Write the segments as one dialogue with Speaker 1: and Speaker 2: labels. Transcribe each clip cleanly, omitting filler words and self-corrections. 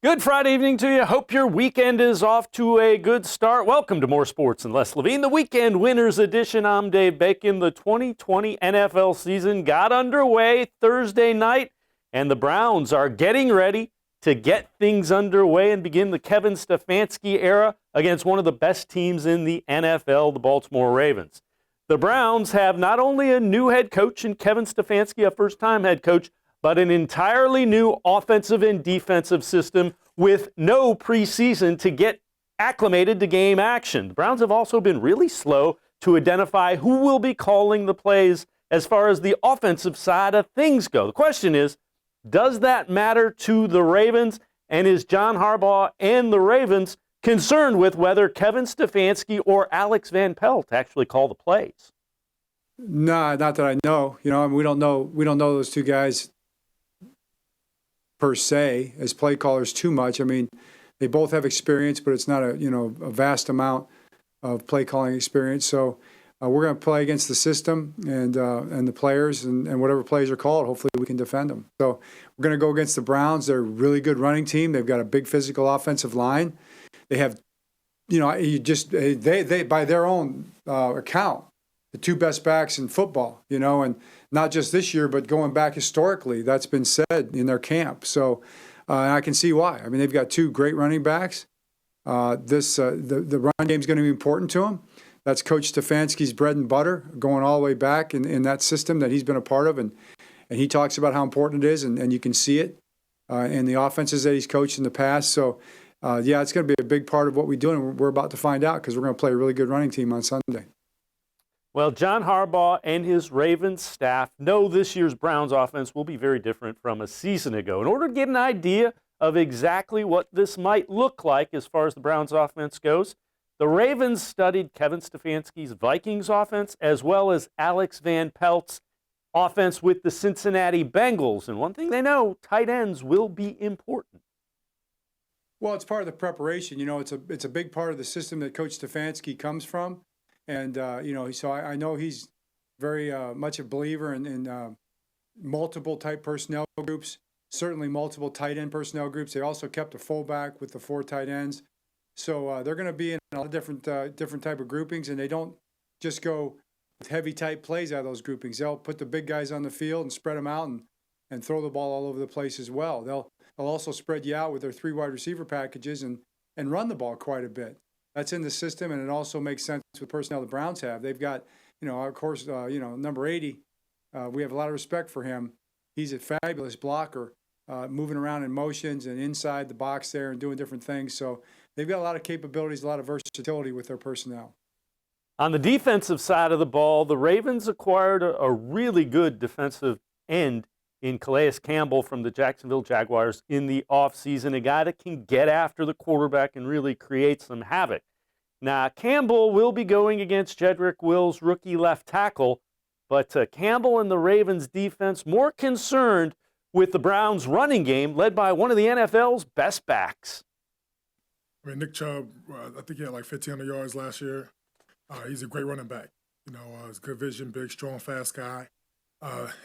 Speaker 1: Good Friday evening to you. Hope your weekend is off to a good start. Welcome to More Sports and Less Levine, the Weekend Winners Edition. I'm Dave Bacon. The 2020 NFL season got underway Thursday night, and the Browns are getting ready to get things underway and begin the Kevin Stefanski era against one of the best teams in the NFL, the Baltimore Ravens. The Browns have not only a new head coach in Kevin Stefanski, a first-time head coach, but an entirely new offensive and defensive system with no preseason to get acclimated to game action. The Browns have also been really slow to identify who will be calling the plays as far as the offensive side of things go. The question is, does that matter to the Ravens? And is John Harbaugh and the Ravens concerned with whether Kevin Stefanski or Alex Van Pelt actually call the plays?
Speaker 2: No, not that I know. We don't know those two guys per se as play callers too much. I mean, they both have experience, but it's not a vast amount of play calling experience. So we're going to play against the system and the players and whatever plays are called. Hopefully we can defend them. So we're going to go against the Browns. They're a really good running team. They've got a big physical offensive line. They have, they by their own account, the two best backs in football, and not just this year, but going back historically, that's been said in their camp. So and I can see why. I mean, they've got two great running backs. The run game is going to be important to them. That's Coach Stefanski's bread and butter, going all the way back in that system that he's been a part of. And he talks about how important it is, and you can see it in the offenses that he's coached in the past. So, it's going to be a big part of what we do, and we're about to find out because we're going to play a really good running team on Sunday.
Speaker 1: Well, John Harbaugh and his Ravens staff know this year's Browns offense will be very different from a season ago. In order to get an idea of exactly what this might look like as far as the Browns offense goes, the Ravens studied Kevin Stefanski's Vikings offense as well as Alex Van Pelt's offense with the Cincinnati Bengals. And one thing they know, tight ends will be important.
Speaker 2: Well, it's part of the preparation. It's a big part of the system that Coach Stefanski comes from. And, so I know he's very much a believer in multiple type personnel groups, certainly multiple tight end personnel groups. They also kept a fullback with the 4 tight ends. So they're going to be in a lot of different type of groupings, and they don't just go with heavy type plays out of those groupings. They'll put the big guys on the field and spread them out and throw the ball all over the place as well. They'll also spread you out with their 3 wide receiver packages and run the ball quite a bit. That's in the system, and it also makes sense with personnel the Browns have. They've got, of course, number 80. We have a lot of respect for him. He's a fabulous blocker, moving around in motions and inside the box there and doing different things. So they've got a lot of capabilities, a lot of versatility with their personnel.
Speaker 1: On the defensive side of the ball, the Ravens acquired a really good defensive end in Calais Campbell from the Jacksonville Jaguars in the offseason, a guy that can get after the quarterback and really create some havoc. Now, Campbell will be going against Jedrick Wills, rookie left tackle, but Campbell and the Ravens defense more concerned with the Browns running game led by one of the NFL's best backs.
Speaker 3: I mean, Nick Chubb, I think he had like 1,500 yards last year. He's a great running back. He's good vision, big, strong, fast guy.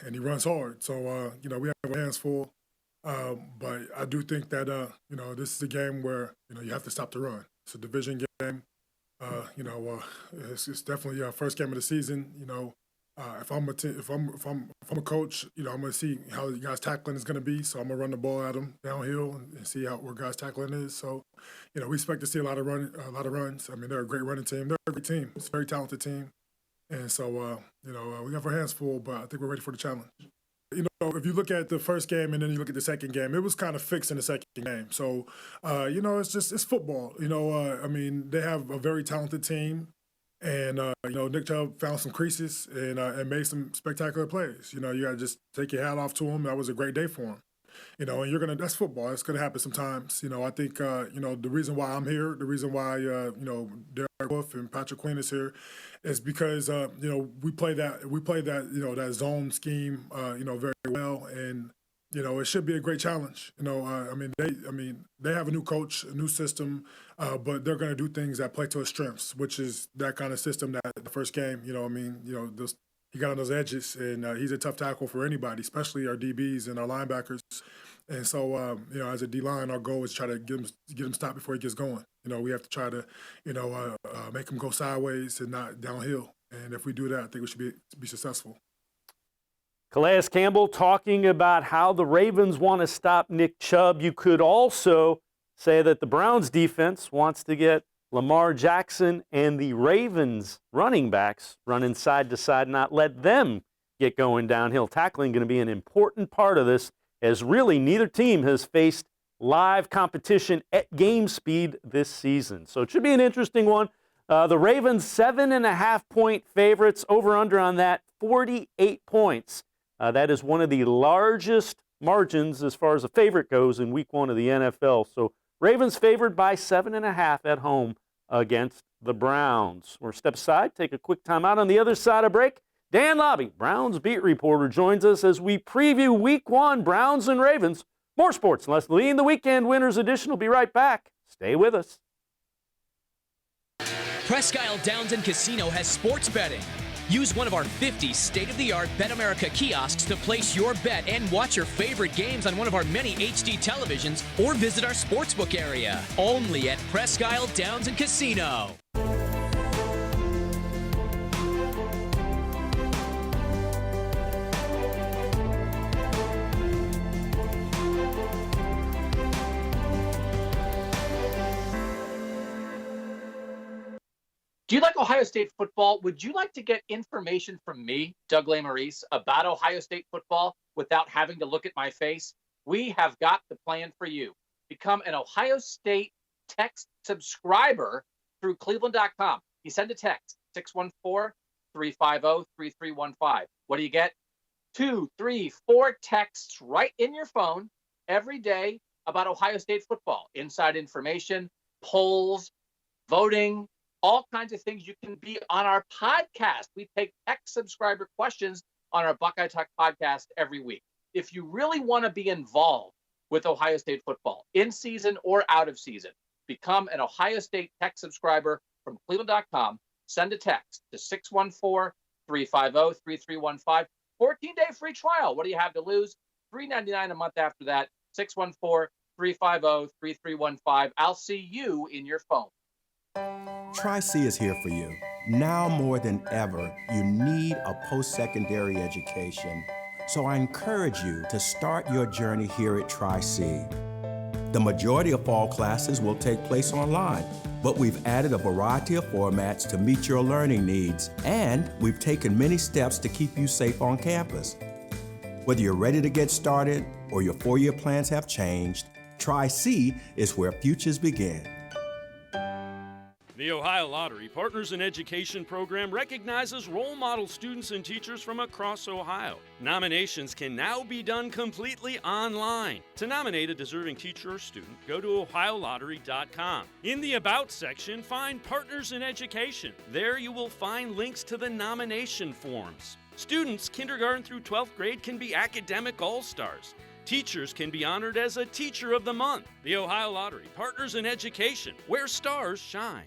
Speaker 3: And he runs hard. So, we have our hands full. But I do think that, this is a game where, you have to stop the run. It's a division game. It's definitely our first game of the season. If I'm a coach, I'm going to see how the guys tackling is going to be. So I'm going to run the ball at them downhill and see where guys tackling is. So, we expect to see a lot of runs. I mean, they're a great running team. They're a great team. It's a very talented team. And so, we have our hands full, but I think we're ready for the challenge. If you look at the first game and then you look at the second game, it was kind of fixed in the second game. So, it's football. I mean, they have a very talented team. And, Nick Chubb found some creases and made some spectacular plays. You got to just take your hat off to him. That was a great day for him. And that's football. It's going to happen sometimes. I think, the reason why I'm here, the reason why, Derek Wolf and Patrick Queen is here is because, we play that, that zone scheme, very well. And, it should be a great challenge. They have a new coach, a new system, but they're going to do things that play to his strengths, which is that kind of system that the first game, he got on those edges, and he's a tough tackle for anybody, especially our DBs and our linebackers. And so, as a D-line, our goal is to try to get him stopped before he gets going. We have to try to, make him go sideways and not downhill. And if we do that, I think we should be successful.
Speaker 1: Calais Campbell talking about how the Ravens want to stop Nick Chubb. You could also say that the Browns defense wants to get Lamar Jackson and the Ravens running backs running side to side, not let them get going downhill. Tackling going to be an important part of this, as really neither team has faced live competition at game speed this season. So it should be an interesting one. The Ravens 7.5-point favorites, over under on that 48 points. That is one of the largest margins as far as a favorite goes in week 1 of the NFL. So Ravens favored by 7.5 at home against the Browns. We'll step aside, take a quick timeout. On the other side of break, Dan Labbe, Browns beat reporter, joins us as we preview week 1, Browns and Ravens. More sports, Les Levine, the Weekend Winners Edition will be right back. Stay with us.
Speaker 4: Presque Isle Downs and Casino has sports betting. Use one of our 50 state-of-the-art Bet America kiosks to place your bet and watch your favorite games on one of our many HD televisions, or visit our sportsbook area. Only at Presque Isle Downs and Casino.
Speaker 5: Do you like Ohio State football? Would you like to get information from me, Doug Lesmerises, about Ohio State football without having to look at my face? We have got the plan for you. Become an Ohio State text subscriber through cleveland.com. You send a text, 614-350-3315. What do you get? 2, 3, 4 texts right in your phone every day about Ohio State football. Inside information, polls, voting, all kinds of things. You can be on our podcast. We take text subscriber questions on our Buckeye Talk podcast every week. If you really want to be involved with Ohio State football, in season or out of season, become an Ohio State text subscriber from cleveland.com. Send a text to 614-350-3315. 14-day free trial. What do you have to lose? $3.99 a month after that. 614-350-3315. I'll see you in your phone.
Speaker 6: Tri-C is here for you. Now more than ever, you need a post-secondary education. So I encourage you to start your journey here at Tri-C. The majority of fall classes will take place online, but we've added a variety of formats to meet your learning needs, and we've taken many steps to keep you safe on campus. Whether you're ready to get started or your four-year plans have changed, Tri-C is where futures begin.
Speaker 1: The Ohio Lottery Partners in Education program recognizes role model students and teachers from across Ohio. Nominations can now be done completely online. To nominate a deserving teacher or student, go to ohiolottery.com. In the About section, find Partners in Education. There you will find links to the nomination forms. Students, kindergarten through 12th grade, can be academic all-stars. Teachers can be honored as a Teacher of the Month. The Ohio Lottery Partners in Education, where stars shine.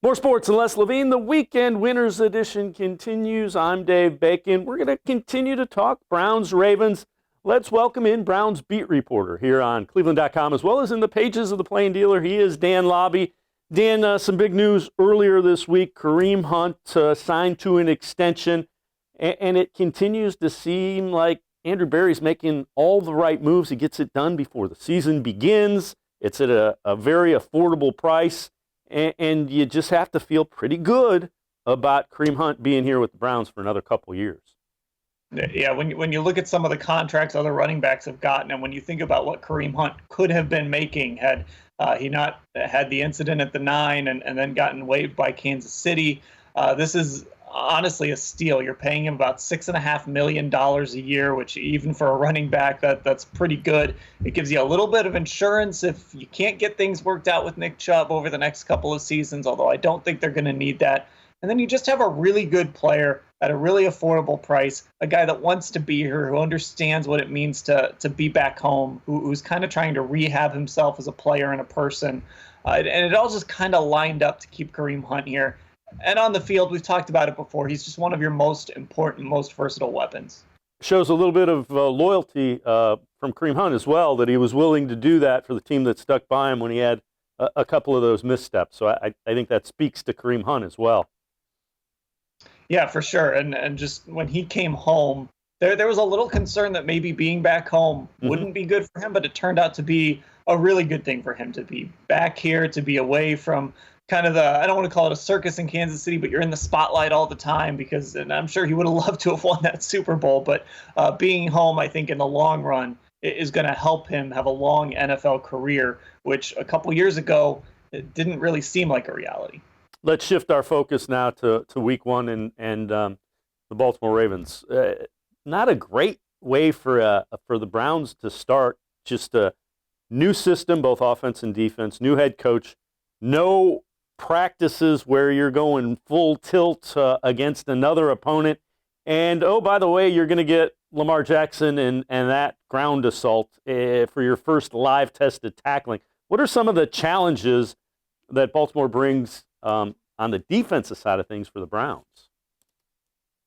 Speaker 1: More sports and Les Levine. The Weekend Winners Edition continues. I'm Dave Bacon. We're going to continue to talk Browns-Ravens. Let's welcome in Browns beat reporter here on cleveland.com, as well as in the pages of the Plain Dealer. He is Dan Labbe. Dan, some big news earlier this week. Kareem Hunt signed to an extension, and it continues to seem like Andrew Berry's making all the right moves. He gets it done before the season begins. It's at a very affordable price. And you just have to feel pretty good about Kareem Hunt being here with the Browns for another couple years.
Speaker 7: Yeah, when you look at some of the contracts other running backs have gotten, and when you think about what Kareem Hunt could have been making had he not had the incident at the 9 and then gotten waived by Kansas City, this is honestly a steal. You're paying him about $6.5 million a year, which even for a running back, that's pretty good. It gives you a little bit of insurance if you can't get things worked out with Nick Chubb over the next couple of seasons, although I don't think they're going to need that. And then you just have a really good player at a really affordable price, a guy that wants to be here, who understands what it means to be back home, who's kind of trying to rehab himself as a player and a person. And it all just kind of lined up to keep Kareem Hunt here. And on the field, we've talked about it before, he's just one of your most important, most versatile weapons.
Speaker 1: Shows a little bit of loyalty from Kareem Hunt as well, that he was willing to do that for the team that stuck by him when he had a couple of those missteps. So I think that speaks to Kareem Hunt as well.
Speaker 7: Yeah, for sure. And just when he came home, there was a little concern that maybe being back home wouldn't be good for him, but it turned out to be a really good thing for him to be back here, to be away from kind of I don't want to call it a circus in Kansas City, but you're in the spotlight all the time and I'm sure he would have loved to have won that Super Bowl, but being home, I think in the long run is going to help him have a long NFL career, which a couple years ago, it didn't really seem like a reality.
Speaker 1: Let's shift our focus now to week one and the Baltimore Ravens. Not a great way for the Browns to start. Just a new system, both offense and defense, new head coach, no practices where you're going full tilt against another opponent. And, oh, by the way, you're going to get Lamar Jackson and that ground assault for your first live tested tackling. What are some of the challenges that Baltimore brings on the defensive side of things for the Browns?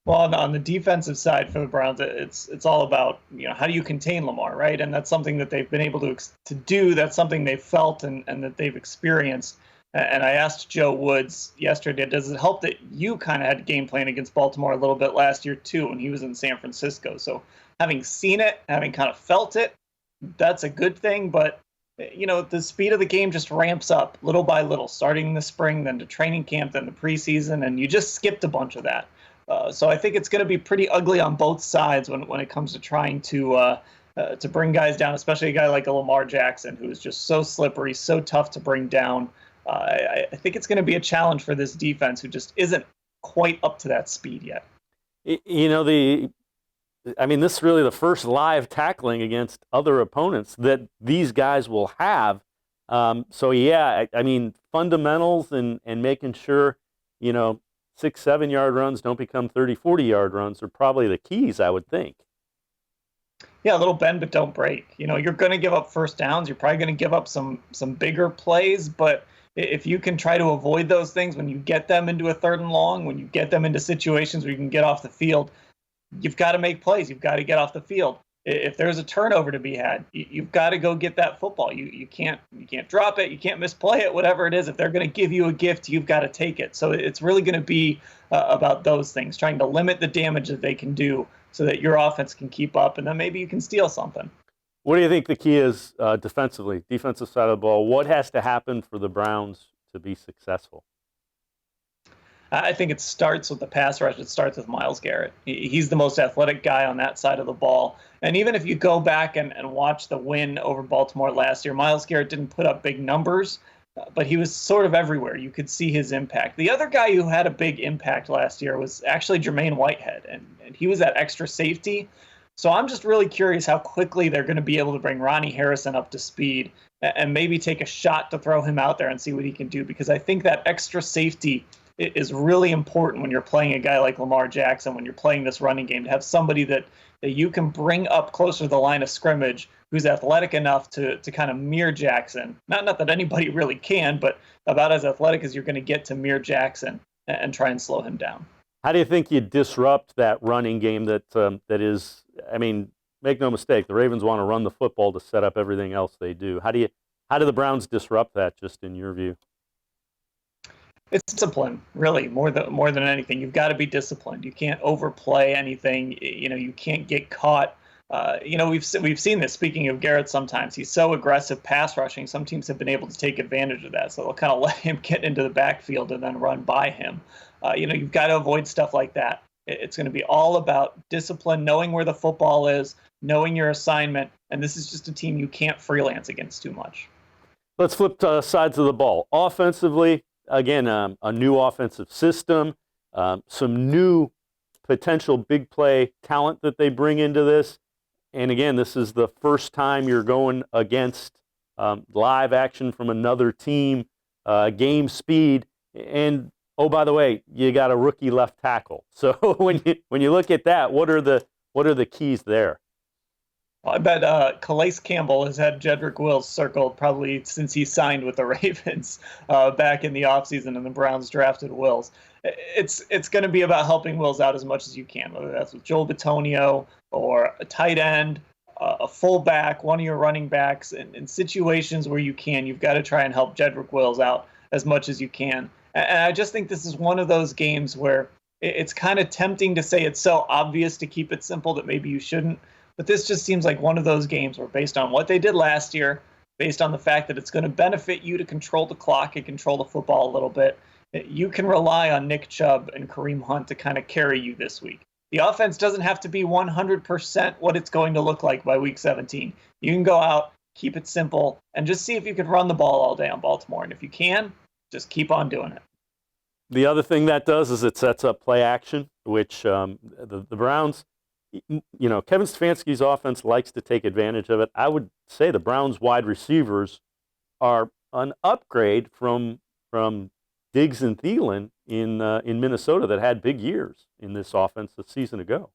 Speaker 7: Well, on the defensive side for the Browns, it's all about, how do you contain Lamar, right? And that's something that they've been able to do. That's something they've felt and that they've experienced. And I asked Joe Woods yesterday, does it help that you kind of had game plan against Baltimore a little bit last year too when he was in San Francisco? So having seen it, having kind of felt it, that's a good thing. But, the speed of the game just ramps up little by little, starting in the spring, then to training camp, then the preseason, and you just skipped a bunch of that. So I think it's going to be pretty ugly on both sides when it comes to trying to bring guys down, especially a guy like a Lamar Jackson, who is just so slippery, so tough to bring down. I think it's going to be a challenge for this defense, who just isn't quite up to that speed yet.
Speaker 1: This is really the first live tackling against other opponents that these guys will have. Fundamentals and making sure, 6-7 yard runs don't become 30-40 yard runs are probably the keys, I would think.
Speaker 7: Yeah, a little bend but don't break. You're going to give up first downs. You're probably going to give up some bigger plays, but if you can try to avoid those things when you get them into a 3rd and long, when you get them into situations where you can get off the field, you've got to make plays. You've got to get off the field. If there's a turnover to be had, you've got to go get that football. You can't drop it. You can't misplay it, whatever it is. If they're going to give you a gift, you've got to take it. So it's really going to be about those things, trying to limit the damage that they can do so that your offense can keep up, and then maybe you can steal something.
Speaker 1: What do you think the key is defensively, defensive side of the ball? What has to happen for the Browns to be successful?
Speaker 7: I think it starts with the pass rush. It starts with Myles Garrett. He's the most athletic guy on that side of the ball. And even if you go back and watch the win over Baltimore last year, Myles Garrett didn't put up big numbers, but he was sort of everywhere. You could see his impact. The other guy who had a big impact last year was actually Jermaine Whitehead, and he was that extra safety. So I'm just really curious how quickly they're going to be able to bring Ronnie Harrison up to speed and maybe take a shot to throw him out there and see what he can do, because I think that extra safety is really important when you're playing a guy like Lamar Jackson, when you're playing this running game, to have somebody that you can bring up closer to the line of scrimmage who's athletic enough to kind of mirror Jackson. Not that anybody really can, but about as athletic as you're going to get to mirror Jackson and try and slow him down. How
Speaker 1: do you think you disrupt that running game that is, make no mistake, the Ravens want to run the football to set up everything else they do. How do the Browns disrupt that, just in your view?
Speaker 7: It's discipline, really, more than anything. You've got to be disciplined. You can't overplay anything. You can't get caught. We've seen this. Speaking of Garrett, sometimes he's so aggressive pass rushing. Some teams have been able to take advantage of that, so they'll kind of let him get into the backfield and then run by him. You've got to avoid stuff like that. It's going to be all about discipline, knowing where the football is, knowing your assignment, and this is just a team you can't freelance against too much.
Speaker 1: Let's flip to sides of the ball. Offensively, again, a new offensive system, some new potential big play talent that they bring into this. And again, this is the first time you're going against live action from another team, game speed, and oh, by the way, you got a rookie left tackle. So when you look at that, what are the keys there?
Speaker 7: I bet Calais Campbell has had Jedrick Wills circled probably since he signed with the Ravens back in the offseason, and the Browns drafted Wills. It's going to be about helping Wills out as much as you can, whether that's with Joel Bitonio or a tight end, a fullback, one of your running backs. In situations where you can, you've got to try and help Jedrick Wills out as much as you can. And I just think this is one of those games where it's kind of tempting to say it's so obvious to keep it simple that maybe you shouldn't. But this just seems like one of those games where, based on what they did last year, based on the fact that it's going to benefit you to control the clock and control the football a little bit, you can rely on Nick Chubb and Kareem Hunt to kind of carry you this week. The offense doesn't have to be 100% what it's going to look like by week 17. You can go out, keep it simple, and just see if you can run the ball all day on Baltimore. And if you can, just keep on doing it.
Speaker 1: The other thing that does is it sets up play action, which the Browns, Kevin Stefanski's offense likes to take advantage of it. I would say the Browns wide receivers are an upgrade from Diggs and Thielen in Minnesota that had big years in this offense a season ago.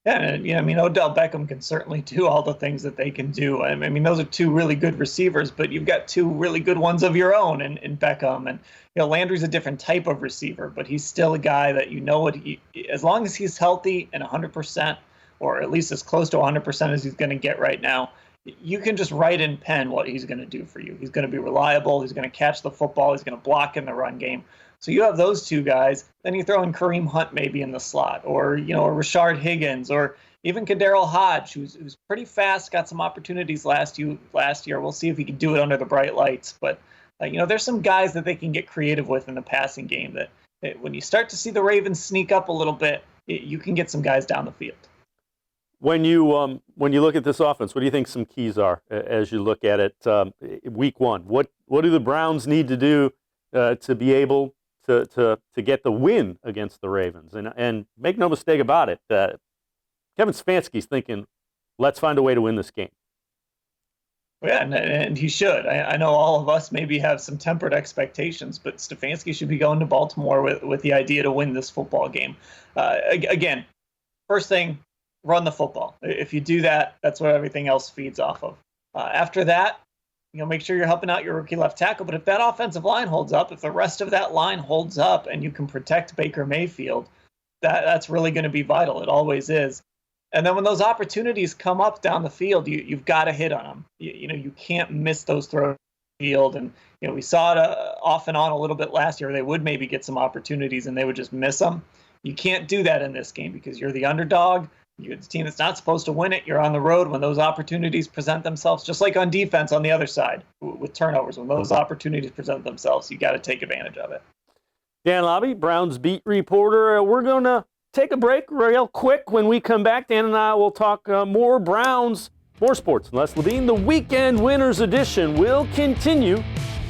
Speaker 7: Yeah, Odell Beckham can certainly do all the things that they can do. I mean, those are two really good receivers, but you've got two really good ones of your own in Beckham. And, Landry's a different type of receiver, but he's still a guy that as long as he's healthy and 100%, or at least as close to 100% as he's going to get right now, you can just write in pen what he's going to do for you. He's going to be reliable. He's going to catch the football. He's going to block in the run game. So you have those two guys. Then you throw in Kareem Hunt maybe in the slot, or or Rashard Higgins, or even Kaderil Hodge, who's pretty fast, got some opportunities last year. We'll see if he can do it under the bright lights. But there's some guys that they can get creative with in the passing game that when you start to see the Ravens sneak up a little bit, you can get some guys down the field.
Speaker 1: When you look at this offense, what do you think some keys are as you look at it week one? What do the Browns need to do to be able to get the win against the Ravens? And make no mistake about it, Kevin Stefanski's thinking, let's find a way to win this game.
Speaker 7: Yeah, and he should. I know all of us maybe have some tempered expectations, but Stefanski should be going to Baltimore with the idea to win this football game. Again, first thing, run the football. If you do that, that's what everything else feeds off of. After that, make sure you're helping out your rookie left tackle. But if that offensive line holds up, if the rest of that line holds up and you can protect Baker Mayfield, that's really going to be vital. It always is. And then when those opportunities come up down the field, you've got to hit on them. You can't miss those throws field. And, we saw it off and on a little bit last year. They would maybe get some opportunities and they would just miss them. You can't do that in this game because you're the underdog. You're the team that's not supposed to win it. You're on the road when those opportunities present themselves, just like on defense on the other side with turnovers. When those opportunities present themselves, you got to take advantage of it.
Speaker 1: Dan Labbe, Browns beat reporter. We're going to take a break real quick. When we come back, Dan and I will talk more Browns, more sports. And Les Levine, the Weekend Winners Edition will continue.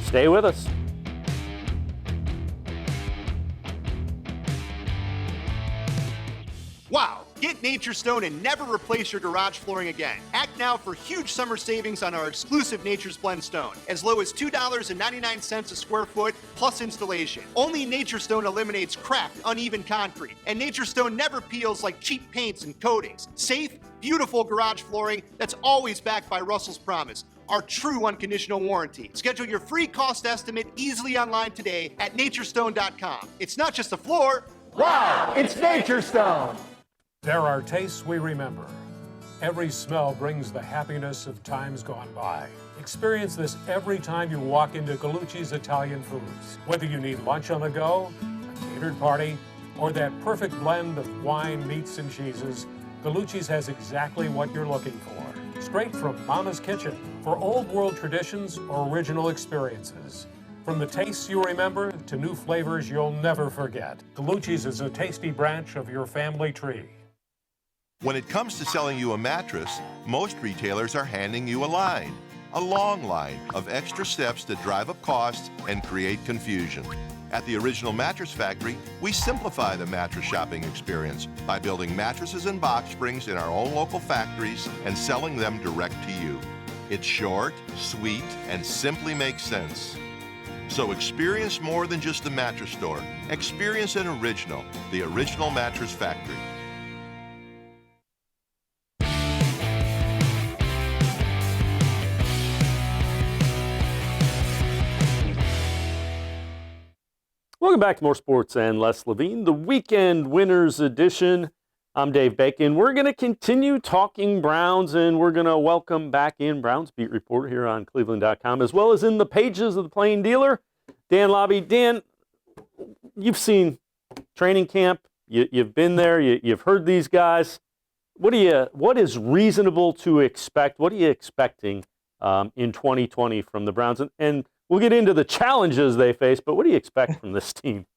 Speaker 1: Stay with us.
Speaker 8: Wow. Get Nature's Stone and never replace your garage flooring again. Act now for huge summer savings on our exclusive Nature's Blend Stone, as low as $2.99 a square foot plus installation. Only Nature's Stone eliminates cracked, uneven concrete, and Nature's Stone never peels like cheap paints and coatings. Safe, beautiful garage flooring that's always backed by Russell's Promise, our true unconditional warranty. Schedule your free cost estimate easily online today at naturestone.com. It's not just a floor.
Speaker 9: Wow, it's Nature's Stone.
Speaker 10: There are tastes we remember. Every smell brings the happiness of times gone by. Experience this every time you walk into Gallucci's Italian Foods. Whether you need lunch on the go, a catered party, or that perfect blend of wine, meats, and cheeses, Gallucci's has exactly what you're looking for. Straight from Mama's Kitchen for old world traditions or original experiences. From the tastes you remember to new flavors you'll never forget. Gallucci's is a tasty branch of your family tree.
Speaker 11: When it comes to selling you a mattress, most retailers are handing you a long line of extra steps that drive up costs and create confusion. At the Original Mattress Factory, we simplify the mattress shopping experience by building mattresses and box springs in our own local factories and selling them direct to you. It's short, sweet, and simply makes sense. So experience more than just the mattress store. Experience an original, the Original Mattress Factory.
Speaker 1: Welcome back to More Sports and Less Levine, the Weekend Winners Edition. I'm Dave Bacon. We're going to continue talking Browns, and we're going to welcome back in Browns beat reporter here on cleveland.com, as well as in the pages of the Plain Dealer, Dan Labbe. Dan, you've seen training camp. You've been there. You've heard these guys. What is reasonable to expect? What are you expecting in 2020 from the Browns? And we'll get into the challenges they face, but what do you expect from this team?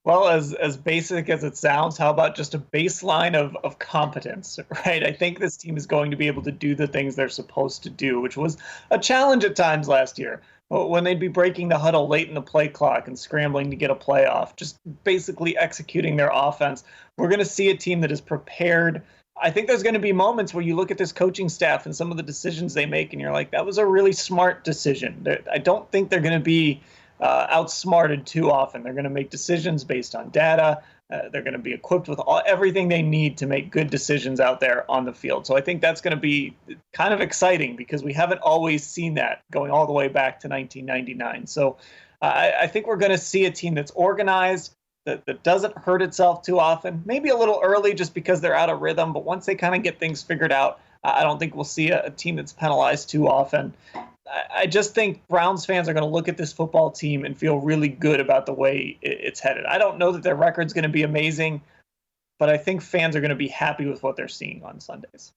Speaker 7: Well, as basic as it sounds, how about just a baseline of competence, right? I think this team is going to be able to do the things they're supposed to do, which was a challenge at times last year when they'd be breaking the huddle late in the play clock and scrambling to get a playoff, just basically executing their offense. We're going to see a team that is prepared. I think there's going to be moments where you look at this coaching staff and some of the decisions they make, and you're like, that was a really smart decision. I don't think they're going to be outsmarted too often. They're going to make decisions based on data. They're going to be equipped with everything they need to make good decisions out there on the field. So I think that's going to be kind of exciting because we haven't always seen that going all the way back to 1999. So I think we're going to see a team that's organized, that doesn't hurt itself too often, maybe a little early just because they're out of rhythm. But once they kind of get things figured out, I don't think we'll see a team that's penalized too often. I just think Browns fans are going to look at this football team and feel really good about the way it's headed. I don't know that their record's going to be amazing, but I think fans are going to be happy with what they're seeing on Sundays.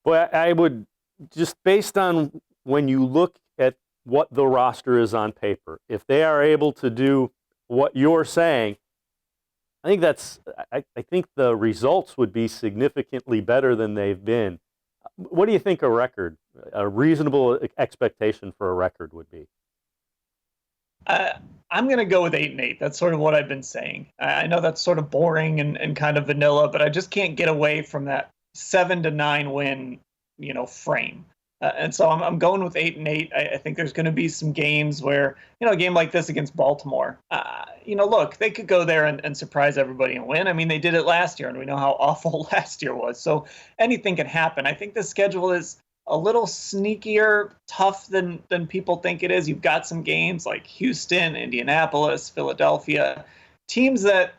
Speaker 1: Well, I would just based on when you look at what the roster is on paper, if they are able to do what you're saying, I think the results would be significantly better than they've been. What do you think a reasonable expectation for a record would be?
Speaker 7: I'm going to go with 8-8. That's sort of what I've been saying. I know that's sort of boring and kind of vanilla, but I just can't get away from that 7-9 win, frame. And so I'm going with 8-8. I think there's going to be some games where, a game like this against Baltimore, look, they could go there and surprise everybody and win. I mean, they did it last year, and we know how awful last year was. So anything can happen. I think the schedule is a little sneakier, tough than people think it is. You've got some games like Houston, Indianapolis, Philadelphia, teams that,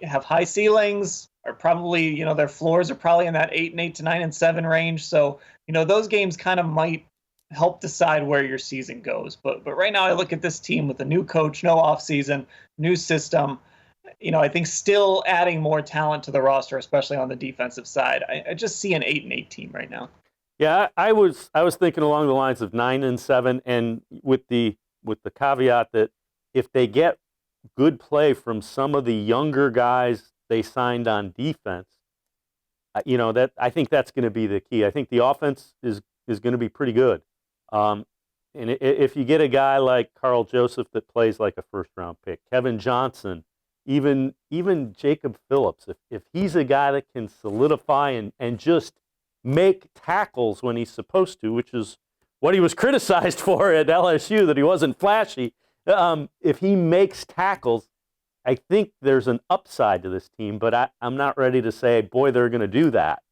Speaker 7: have high ceilings, are probably, their floors are probably in that 8-8 to 9-7 range. So, those games kind of might help decide where your season goes. But right now I look at this team with a new coach, no offseason, new system. I think still adding more talent to the roster, especially on the defensive side. I just see an 8-8 team right now.
Speaker 1: Yeah, I was thinking along the lines of 9-7, and with the caveat that if they get good play from some of the younger guys they signed on defense, that I think that's going to be the key. I think the offense is going to be pretty good. And if you get a guy like Carl Joseph that plays like a first-round pick, Kevin Johnson, even Jacob Phillips, if he's a guy that can solidify and just make tackles when he's supposed to, which is what he was criticized for at LSU, that he wasn't flashy. If he makes tackles, I think there's an upside to this team, but I'm not ready to say, boy, they're going to do that.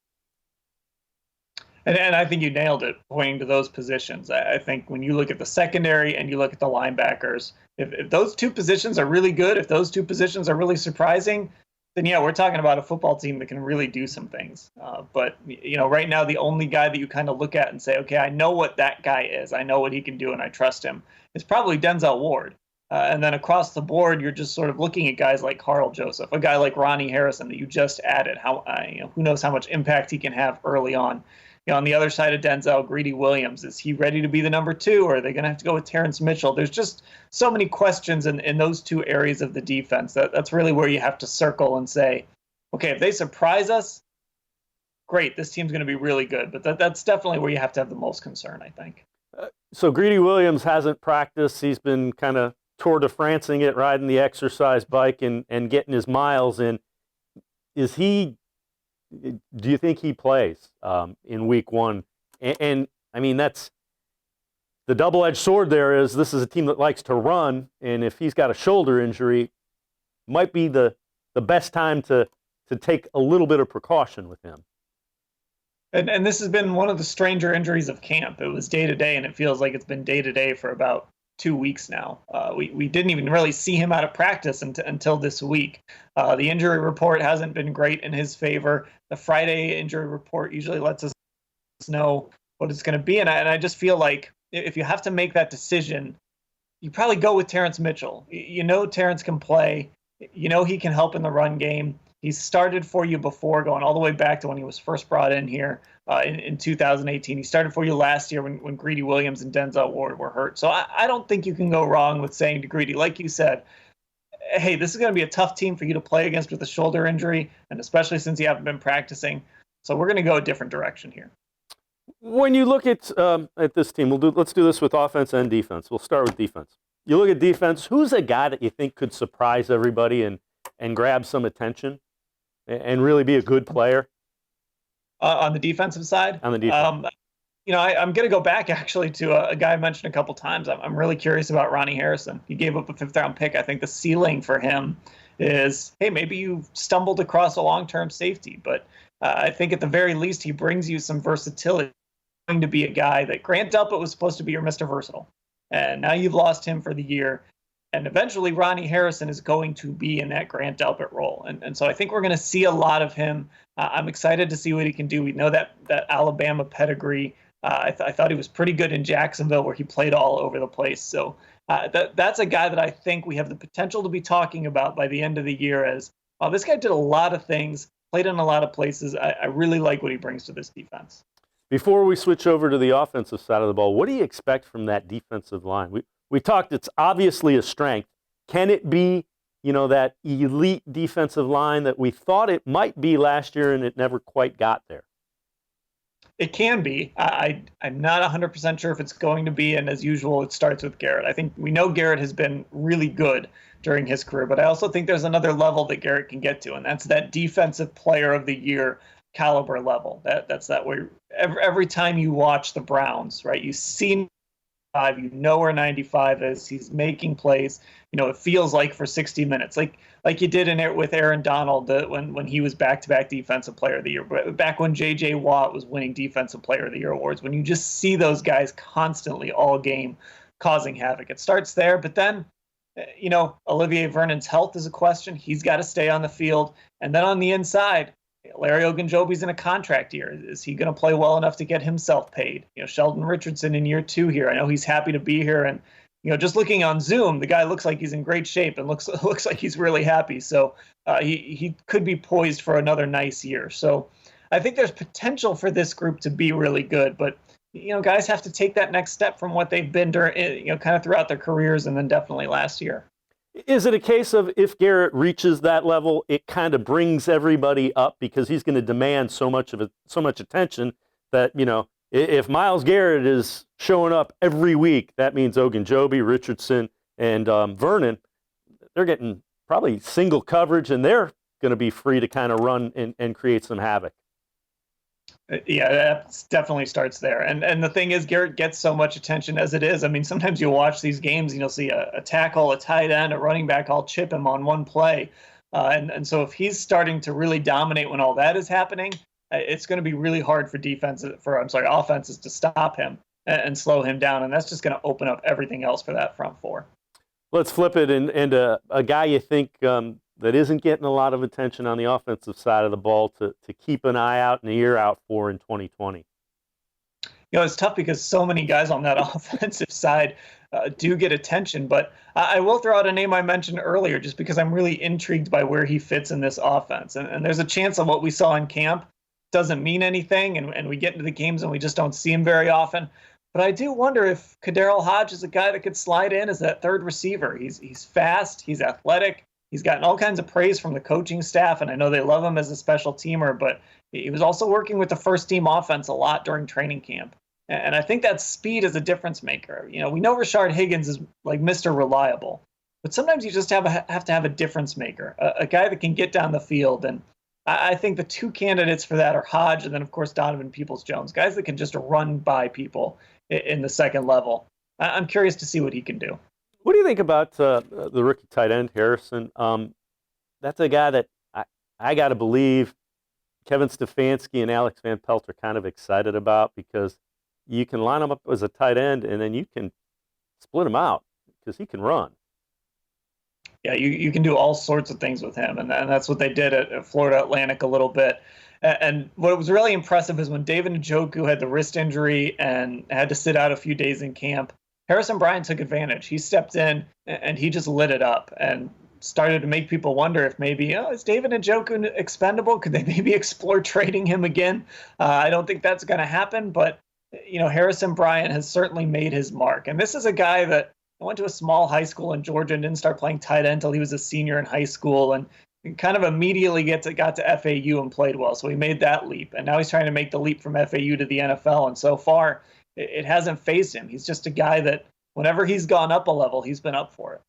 Speaker 7: And I think you nailed it, pointing to those positions. I think when you look at the secondary and you look at the linebackers, if those two positions are really good, if those two positions are really surprising, then yeah, we're talking about a football team that can really do some things. But right now, the only guy that you kind of look at and say, okay, I know what that guy is, I know what he can do, and I trust him, is probably Denzel Ward. And then across the board, you're just sort of looking at guys like Carl Joseph, a guy like Ronnie Harrison that you just added. Who knows how much impact he can have early on. On the other side of Denzel, Greedy Williams, is he ready to be the number 2, or are they going to have to go with Terrence Mitchell? There's just so many questions in those two areas of the defense. That's really where you have to circle and say, okay, if they surprise us, great, this team's going to be really good. But that's definitely where you have to have the most concern, I think.
Speaker 1: So Greedy Williams hasn't practiced. He's been kind of Tour de Francing it, riding the exercise bike and getting his miles in. Do you think he plays in week 1? And I mean, that's the double-edged sword there is this is a team that likes to run, and if he's got a shoulder injury, might be the best time to take a little bit of precaution with him.
Speaker 7: And this has been one of the stranger injuries of camp. It was day-to-day, and it feels like it's been day-to-day for about 2 weeks now. We didn't even really see him out of practice until this week. The injury report hasn't been great in his favor. The Friday injury report usually lets us know what it's going to be. And I just feel like if you have to make that decision, you probably go with Terrence Mitchell. You know Terrence can play. You know he can help in the run game. He's started for you before, going all the way back to when he was first brought in here in 2018. He started for you last year when Greedy Williams and Denzel Ward were hurt. So I don't think you can go wrong with saying to Greedy, like you said, hey, this is going to be a tough team for you to play against with a shoulder injury, and especially since you haven't been practicing. So we're going to go a different direction here.
Speaker 1: When you look at this team, let's do this with offense and defense. We'll start with defense. You look at defense, who's a guy that you think could surprise everybody and grab some attention and really be a good player?
Speaker 7: On the defensive side?
Speaker 1: On the defense.
Speaker 7: I'm going to go back actually to a guy I mentioned a couple times. I'm really curious about Ronnie Harrison. He gave up a 5th-round pick. I think the ceiling for him is, hey, maybe you stumbled across a long-term safety, but I think at the very least he brings you some versatility. He's going to be a guy that Grant Delpit was supposed to be your Mr. Versatile, and now you've lost him for the year. And eventually Ronnie Harrison is going to be in that Grant Delpit role. And so I think we're going to see a lot of him. I'm excited to see what he can do. We know that Alabama pedigree. I thought he was pretty good in Jacksonville, where he played all over the place. So that's a guy that I think we have the potential to be talking about by the end of the year as, this guy did a lot of things, played in a lot of places. I really like what he brings to this defense.
Speaker 1: Before we switch over to the offensive side of the ball, what do you expect from that defensive line? We talked, it's obviously a strength. Can it be, that elite defensive line that we thought it might be last year and it never quite got there?
Speaker 7: It can be. I'm not 100% sure if it's going to be, and as usual, it starts with Garrett. I think we know Garrett has been really good during his career, but I also think there's another level that Garrett can get to, and that's that defensive player of the year caliber level. That's that way. Every time you watch the Browns, right, you see you know where 95 is. He's making plays. It feels like for 60 minutes, like you did in it with Aaron Donald when he was back-to-back Defensive Player of the Year. Back when J.J. Watt was winning Defensive Player of the Year awards, when you just see those guys constantly all game causing havoc. It starts there, but then, Olivier Vernon's health is a question. He's got to stay on the field. And then on the inside, Larry Ogunjobi's in a contract year. Is he going to play well enough to get himself paid? Sheldon Richardson in year 2 here. I know he's happy to be here, and just looking on Zoom, the guy looks like he's in great shape and looks like he's really happy. So he could be poised for another nice year. So I think there's potential for this group to be really good, but guys have to take that next step from what they've been during, kind of throughout their careers, and then definitely last year.
Speaker 1: Is it a case of if Garrett reaches that level, it kind of brings everybody up because he's going to demand so much attention that, if Myles Garrett is showing up every week, that means Ogunjobi, Richardson, and Vernon, they're getting probably single coverage, and they're going to be free to kind of run and create some havoc.
Speaker 7: Yeah, that definitely starts there. And the thing is, Garrett gets so much attention as it is. I mean, sometimes you'll watch these games and you'll see a tackle, a tight end, a running back all chip him on one play. And so if he's starting to really dominate when all that is happening, it's going to be really hard for offenses to stop him and slow him down. And that's just going to open up everything else for that front four.
Speaker 1: Let's flip it and a guy you think that isn't getting a lot of attention on the offensive side of the ball to keep an eye out and an ear out for in 2020?
Speaker 7: It's tough because so many guys on that offensive side do get attention, but I will throw out a name I mentioned earlier just because I'm really intrigued by where he fits in this offense. And there's a chance of what we saw in camp doesn't mean anything, and we get into the games and we just don't see him very often. But I do wonder if Kaderil Hodge is a guy that could slide in as that third receiver. He's fast, he's athletic. He's gotten all kinds of praise from the coaching staff, and I know they love him as a special teamer, but he was also working with the first-team offense a lot during training camp. And I think that speed is a difference maker. We know Rashard Higgins is like Mr. Reliable, but sometimes you just have to have a difference maker, a guy that can get down the field. And I think the two candidates for that are Hodge and then, of course, Donovan Peoples-Jones, guys that can just run by people in the second level. I'm curious to see what he can do.
Speaker 1: What do you think about the rookie tight end, Harrison? That's a guy that I got to believe Kevin Stefanski and Alex Van Pelt are kind of excited about because you can line him up as a tight end and then you can split him out because he can run.
Speaker 7: Yeah, you can do all sorts of things with him, and that's what they did at Florida Atlantic a little bit. And what was really impressive is when David Njoku had the wrist injury and had to sit out a few days in camp, Harrison Bryant took advantage. He stepped in and he just lit it up and started to make people wonder if maybe, is David Njoku expendable? Could they maybe explore trading him again? I don't think that's going to happen, but Harrison Bryant has certainly made his mark. And this is a guy that went to a small high school in Georgia and didn't start playing tight end until he was a senior in high school, and kind of immediately got to FAU and played well. So he made that leap, and now he's trying to make the leap from FAU to the NFL. And so far, it hasn't fazed him. He's just a guy that whenever he's gone up a level, he's been up for it.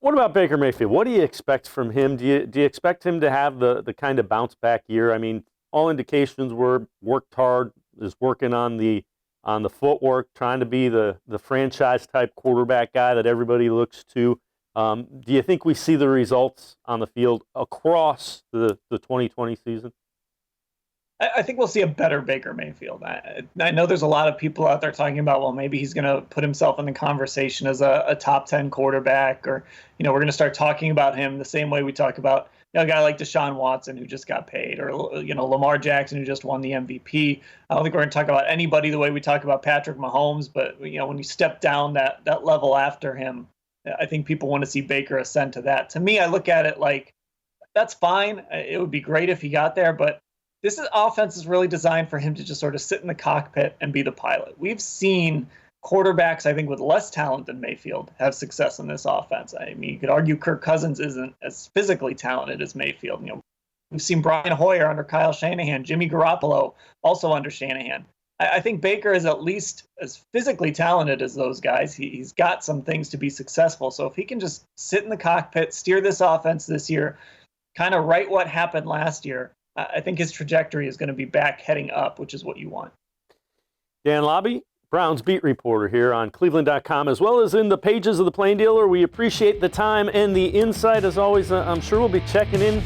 Speaker 1: What about Baker Mayfield? What do you expect from him? Do you expect him to have the kind of bounce back year? I mean, all indications were worked hard, is working on the footwork, trying to be the franchise type quarterback guy that everybody looks to. Do you think we see the results on the field across the 2020 season?
Speaker 7: I think we'll see a better Baker Mayfield. I know there's a lot of people out there talking about, well, maybe he's going to put himself in the conversation as a top 10 quarterback, or, we're going to start talking about him the same way we talk about a guy like Deshaun Watson who just got paid, or, Lamar Jackson who just won the MVP. I don't think we're going to talk about anybody the way we talk about Patrick Mahomes, but, when you step down that level after him, I think people want to see Baker ascend to that. To me, I look at it like, that's fine. It would be great if he got there, but this offense is really designed for him to just sort of sit in the cockpit and be the pilot. We've seen quarterbacks, I think, with less talent than Mayfield have success in this offense. I mean, you could argue Kirk Cousins isn't as physically talented as Mayfield. We've seen Brian Hoyer under Kyle Shanahan, Jimmy Garoppolo also under Shanahan. I think Baker is at least as physically talented as those guys. He's got some things to be successful. So if he can just sit in the cockpit, steer this offense this year, kind of right what happened last year, I think his trajectory is going to be back heading up, which is what you want.
Speaker 1: Dan Labbe, Browns beat reporter here on cleveland.com, as well as in the pages of the Plain Dealer. We appreciate the time and the insight. As always, I'm sure we'll be checking in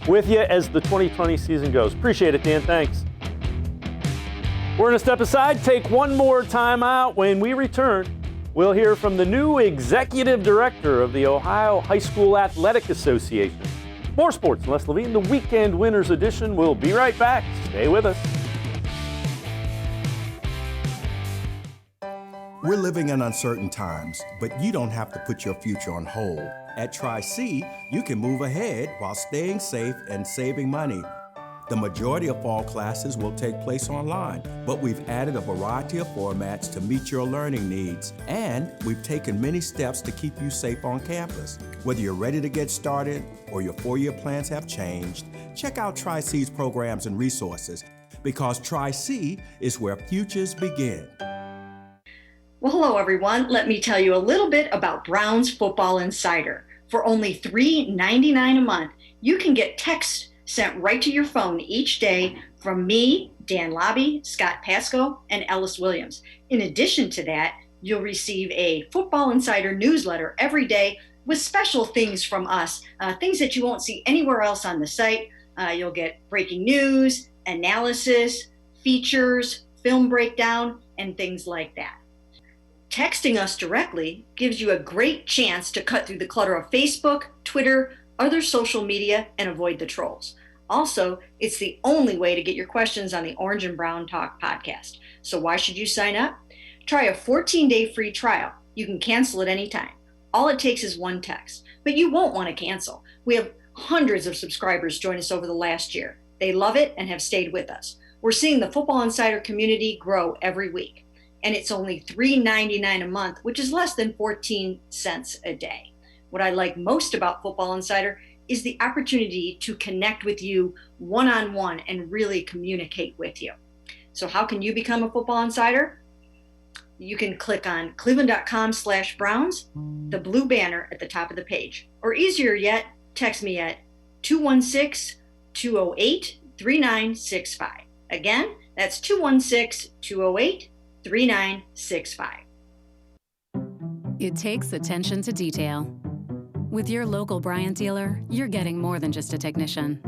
Speaker 1: with you as the 2020 season goes. Appreciate it, Dan. Thanks. We're going to step aside, take one more time out. When we return, we'll hear from the new executive director of the Ohio High School Athletic Association. More sports and less Levine, the Weekend Winners Edition. We'll be right back. Stay with us.
Speaker 6: We're living in uncertain times, but you don't have to put your future on hold. At Tri-C, you can move ahead while staying safe and saving money. The majority of fall classes will take place online, but we've added a variety of formats to meet your learning needs, and we've taken many steps to keep you safe on campus. Whether you're ready to get started or your four-year plans have changed, check out Tri-C's programs and resources, because Tri-C is where futures begin.
Speaker 12: Well, hello, everyone. Let me tell you a little bit about Browns Football Insider. For only $3.99 a month, you can get text sent right to your phone each day from me, Dan Labbe, Scott Pasco, and Ellis Williams. In addition to that, you'll receive a Football Insider newsletter every day with special things from us, things that you won't see anywhere else on the site. You'll get breaking news, analysis, features, film breakdown, and things like that. Texting us directly gives you a great chance to cut through the clutter of Facebook, Twitter, other social media, and avoid the trolls. Also, it's the only way to get your questions on the Orange and Brown Talk podcast. So why should you sign up? Try a 14-day free trial. You can cancel at any time. All it takes is one text, but you won't want to cancel. We have hundreds of subscribers join us over the last year. They love it and have stayed with us. We're seeing the Football Insider community grow every week, and it's only $3.99 a month, which is less than 14 cents a day. What I like most about Football Insider is the opportunity to connect with you one-on-one and really communicate with you. So how can you become a Football Insider? You can click on cleveland.com/Browns, the blue banner at the top of the page. Or easier yet, text me at 216-208-3965. Again, that's 216-208-3965.
Speaker 13: It takes attention to detail. With your local Bryant dealer, you're getting more than just a technician.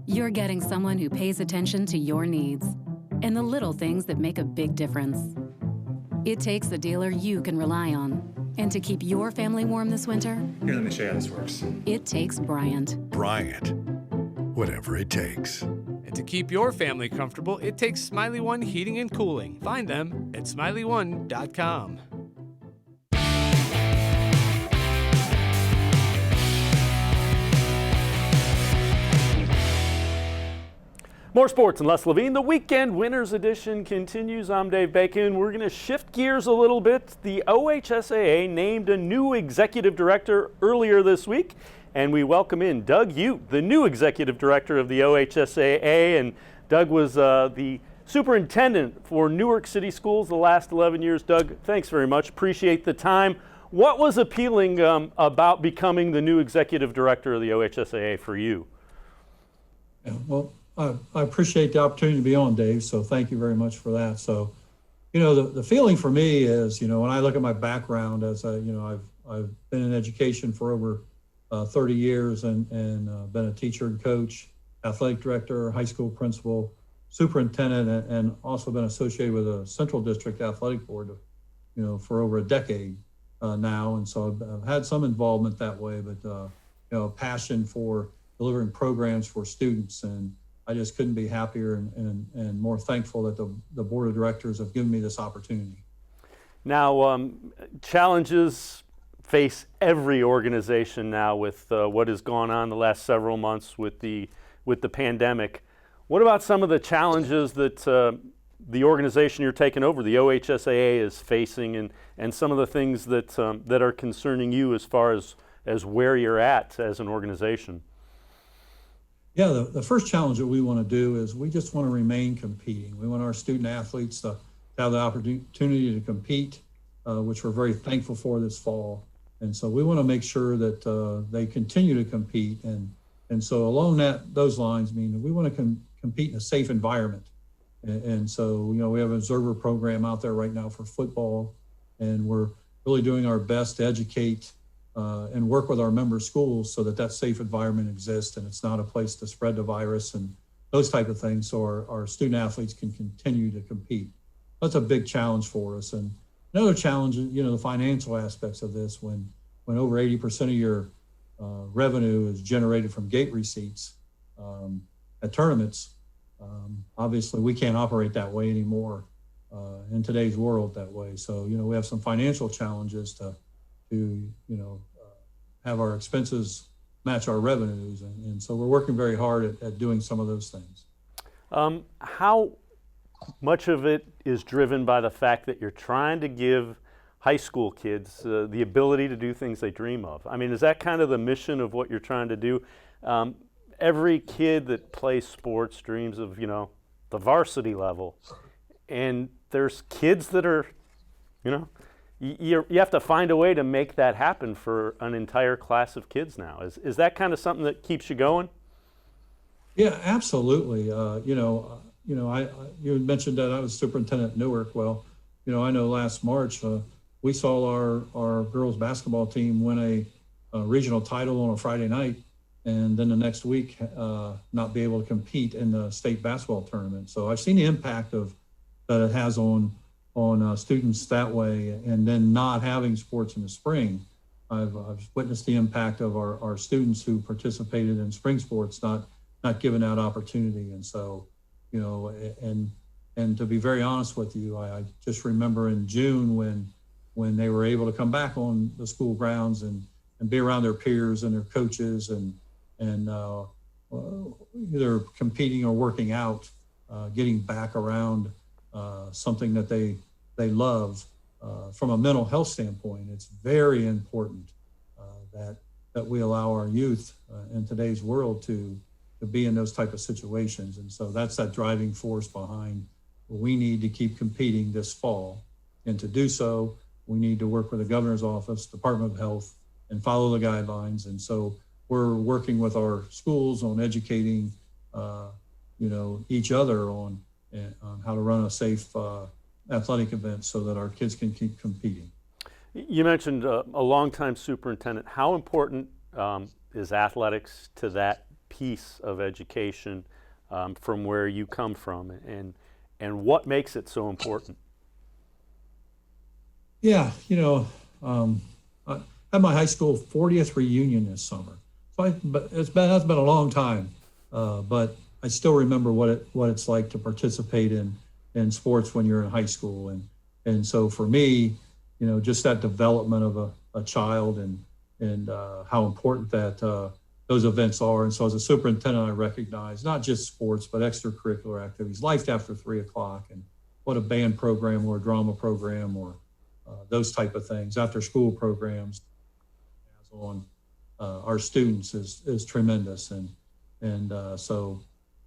Speaker 13: You're getting someone who pays attention to your needs and the little things that make a big difference. It takes a dealer you can rely on. And to keep your family warm this winter,
Speaker 14: Here, let me show you how this works.
Speaker 13: it takes Bryant.
Speaker 15: Bryant, whatever it takes.
Speaker 16: And to keep your family comfortable, it takes Smiley One Heating and Cooling. Find them at smiley1.com.
Speaker 1: More sports and less Levine. The Weekend Winners Edition continues. I'm Dave Bacon. We're going to shift gears a little bit. The OHSAA named a new executive director earlier this week, and we welcome in Doug Ute, the new executive director of the OHSAA. And Doug was the superintendent for Newark City Schools the last 11 years. Doug, thanks very much. Appreciate the time. What was appealing about becoming the new executive director of the OHSAA for you?
Speaker 17: Yeah, well, I appreciate the opportunity to be on, Dave, so thank you very much for that. So, the feeling for me is, when I look at my background as I've been in education for over 30 years and been a teacher and coach, athletic director, high school principal, superintendent, and also been associated with a Central District Athletic Board, for over a decade now. And so I've had some involvement that way, but, a passion for delivering programs for students. And I just couldn't be happier and more thankful that the board of directors have given me this opportunity.
Speaker 1: Now, challenges face every organization now with what has gone on the last several months with the pandemic. What about some of the challenges that the organization you're taking over, the OHSAA, is facing, and some of the things that are concerning you as far as where you're at as an organization?
Speaker 17: Yeah, the first challenge that we want to do is we just want to remain competing. We want our student athletes to have the opportunity to compete, which we're very thankful for this fall. And so we want to make sure that they continue to compete. And so along those lines, we want to compete in a safe environment. And so, we have an observer program out there right now for football, and we're really doing our best to educate and work with our member schools so that safe environment exists and it's not a place to spread the virus and those type of things, so our student athletes can continue to compete. That's a big challenge for us. And another challenge is, the financial aspects of this. When over 80% of your revenue is generated from gate receipts at tournaments, obviously we can't operate that way anymore in today's world that way. So, we have some financial challenges to have our expenses match our revenues. And so we're working very hard at doing some of those things.
Speaker 1: How much of it is driven by the fact that you're trying to give high school kids the ability to do things they dream of? Is that kind of the mission of what you're trying to do? Every kid that plays sports dreams of, the varsity level. And there's kids that are, you have to find a way to make that happen for an entire class of kids now. Is that kind of something that keeps you going?
Speaker 17: Yeah, absolutely. You had mentioned that I was superintendent at Newark. Well, I know last March we saw our girls basketball team win a regional title on a Friday night, and then the next week not be able to compete in the state basketball tournament. So I've seen the impact that it has on students that way, and then not having sports in the spring. I've witnessed the impact of our students who participated in spring sports not given that opportunity. And so, and to be very honest with you, I just remember in June when they were able to come back on the school grounds and be around their peers and their coaches and either competing or working out, getting back around something that they love. From a mental health standpoint, it's very important that we allow our youth in today's world to be in those type of situations. And so that's that driving force behind we need to keep competing this fall. And to do so, we need to work with the governor's office, Department of Health, and follow the guidelines. And so we're working with our schools on educating each other on how to run a safe athletic event so that our kids can keep competing.
Speaker 1: You mentioned a longtime superintendent. How important is athletics to that piece of education from where you come from, and what makes it so important?
Speaker 17: Yeah, I had my high school 40th reunion this summer. But that's been a long time. But I still remember what it's like to participate in sports when you're in high school. And so for me, just that development of a child and how important that those events are. And so as a superintendent, I recognize not just sports, but extracurricular activities, life after 3 o'clock, and what a band program or a drama program or those type of things, after school programs on our students is tremendous. And so,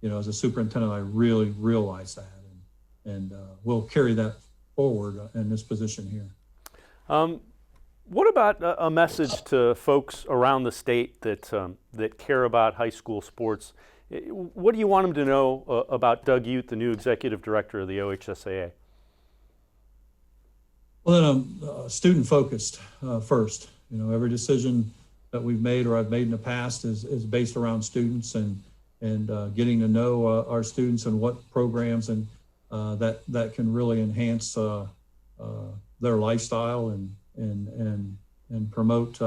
Speaker 17: as a superintendent, I really realize that and we'll carry that forward in this position here.
Speaker 1: What about a message to folks around the state that care about high school sports? What do you want them to know about Doug Ute, the new executive director of the OHSAA?
Speaker 17: Well, then I'm student focused first. Every decision that we've made or I've made in the past is based around students and getting to know our students and what programs and that can really enhance their lifestyle and promote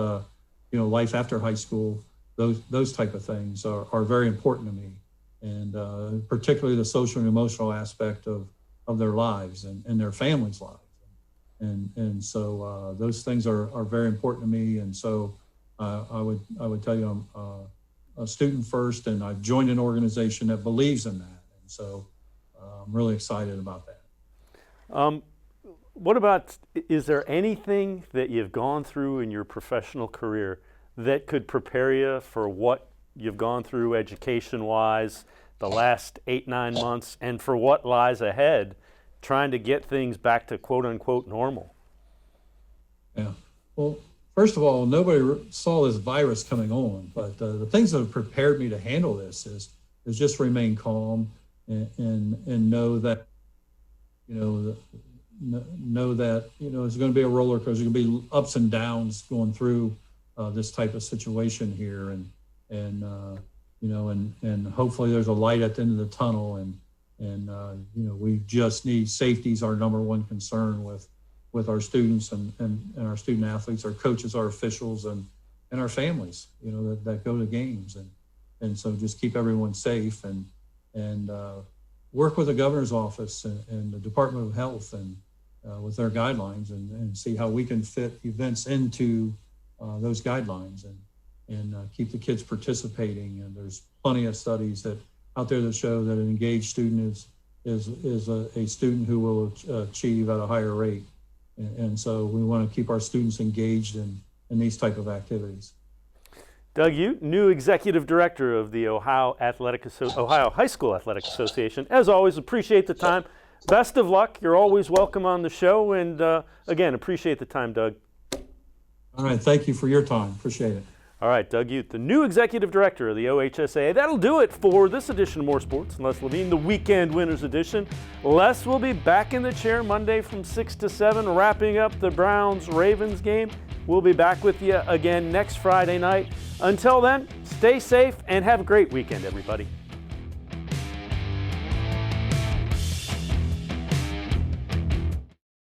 Speaker 17: life after high school. Those type of things are very important to me, and particularly the social and emotional aspect of their lives and their families' lives. And so those things are very important to me. And so I would tell you I'm a student first, and I've joined an organization that believes in that. And so I'm really excited about that.
Speaker 1: What about, is there anything that you've gone through in your professional career that could prepare you for what you've gone through education-wise the last 8-9 months, and for what lies ahead, trying to get things back to quote-unquote normal?
Speaker 17: Yeah. Well, first of all, nobody saw this virus coming on, but the things that have prepared me to handle this is just remain calm and know that, know that, it's going to be a roller coaster. There's going to be ups and downs going through this type of situation here. And hopefully there's a light at the end of the tunnel. And we just need safety is our number one concern with our students and our student athletes, our coaches, our officials, and our families, that go to games. And so just keep everyone safe and work with the governor's office and the Department of Health and with their guidelines and see how we can fit events into those guidelines and keep the kids participating. And there's plenty of studies out there that show that an engaged student is a student who will achieve at a higher rate. And so we want to keep our students engaged in these type of activities.
Speaker 1: Doug Ute, new executive director of the Ohio High School Athletic Association. As always, appreciate the time. Best of luck. You're always welcome on the show. And again, appreciate the time, Doug.
Speaker 17: All right. Thank you for your time. Appreciate it.
Speaker 1: All right, Doug Ute, the new executive director of the OHSAA. That'll do it for this edition of More Sports and Les Levine, the Weekend Winners edition. Les will be back in the chair Monday from 6 to 7, wrapping up the Browns-Ravens game. We'll be back with you again next Friday night. Until then, stay safe and have a great weekend, everybody.